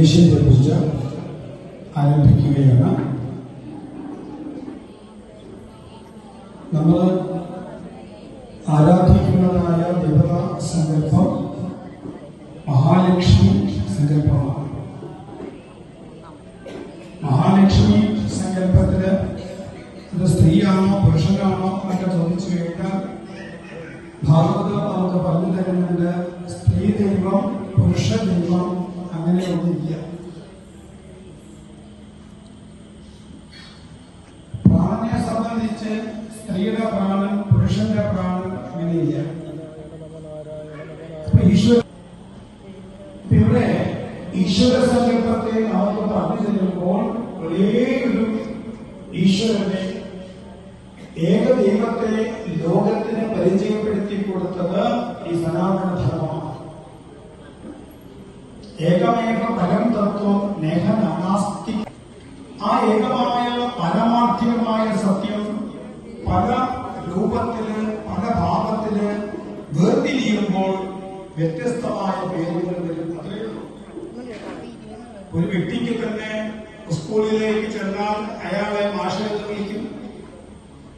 ഗണേശന്റെ പൂജ ആരംഭിക്കുകയാണ്. നമ്മൾ ആരാധിക്കുന്നതായ ദേവതാ സങ്കല്പം മഹാലക്ഷ്മി സങ്കല്പമാണ്. മഹാലക്ഷ്മി സങ്കല്പത്തില് ഇത് സ്ത്രീയാണോ പുരുഷനാണോ എന്നൊക്കെ ചോദിച്ചു കഴിഞ്ഞാൽ ഭാഗവതം നമുക്ക് പറഞ്ഞു തരുന്നുണ്ട്. സ്ത്രീ ദൈവം പുരുഷ ദൈവം അങ്ങനെയൊന്നുമില്ല. പ്രാണനെ സംബന്ധിച്ച് സ്ത്രീയുടെ പ്രാണൻ പുരുഷന്റെ പ്രാണൻ അങ്ങനെയില്ല. ഇവിടെ ഈശ്വര സങ്കല്പത്തെ നമുക്ക് പറഞ്ഞു തരുമ്പോൾ ഒരേ ഒരു ഈശ്വരനെ ഏകദൈവത്തെ ലോകത്തിന് പരിചയപ്പെടുത്തി കൊടുത്തത് ഈ സനാതന ധർമ്മമാണ്. ഏകമേക പരം തത്വം നേഹ നാനാസ്തി. ആ ഏകമായ പരമാർത്ഥികമായ സത്യം പല രൂപത്തില് പല ഭാവത്തില് വേർതിരിയുമ്പോൾ വ്യത്യസ്തമായ പേരുകൾ വരും. ഒരു വ്യക്തിക്ക് തന്നെ സ്കൂളിലേക്ക് ചെന്നാൽ അയാളെ മാഷെന്ന് വിളിക്കും.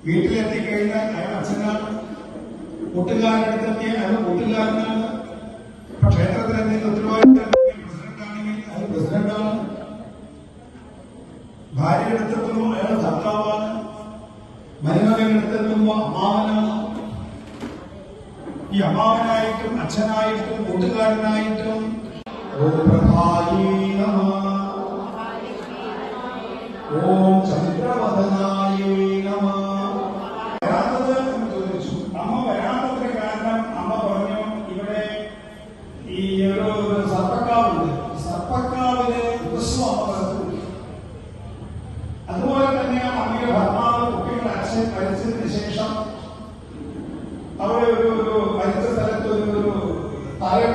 വീട്ടിലെത്തിക്കഴിഞ്ഞാൽ അയാൾ അച്ഛനാണ്. കൂട്ടുകാരടുത്തെത്തിയ അയാൾ കൂട്ടുകാരനാണ്. ക്ഷേത്രത്തിൽ എന്തെങ്കിലും ഉത്തരവാദിത്തം പ്രസിഡന്റാണെങ്കിൽ അയാൾ പ്രസിഡന്റാണ്. ഭാര്യയെടുത്തെത്തുമ്പോൾ അയാൾ ഭർത്താവാണ്. മരുമകനെടുത്തെത്തുമ്പോൾ അമ്മാവനാണ്. ഈ അമ്മാവനായിട്ടും അച്ഛനായിട്ടും കൂട്ടുകാരനായിട്ടും ഓം ചന്ദ്രവദനായ നമഃ. വരാത്തത് എന്ന് ചോദിച്ചു. അമ്മ വരാത്തതിന് കാരണം അമ്മ പറഞ്ഞു, ഇവിടെ ഈ ഒരു സർപ്പക്കാവുണ്ട്. സർപ്പക്കാവിന് ദിവസവും അമ്മ വരത്തില്ല. അതുപോലെ തന്നെ അമ്മയുടെ ഭർത്താവ് കുട്ടികളുടെ അച്ഛൻ മരിച്ചതിന് ശേഷം അവിടെ ഒരു മരിച്ച സ്ഥലത്ത് ഒരു താഴെ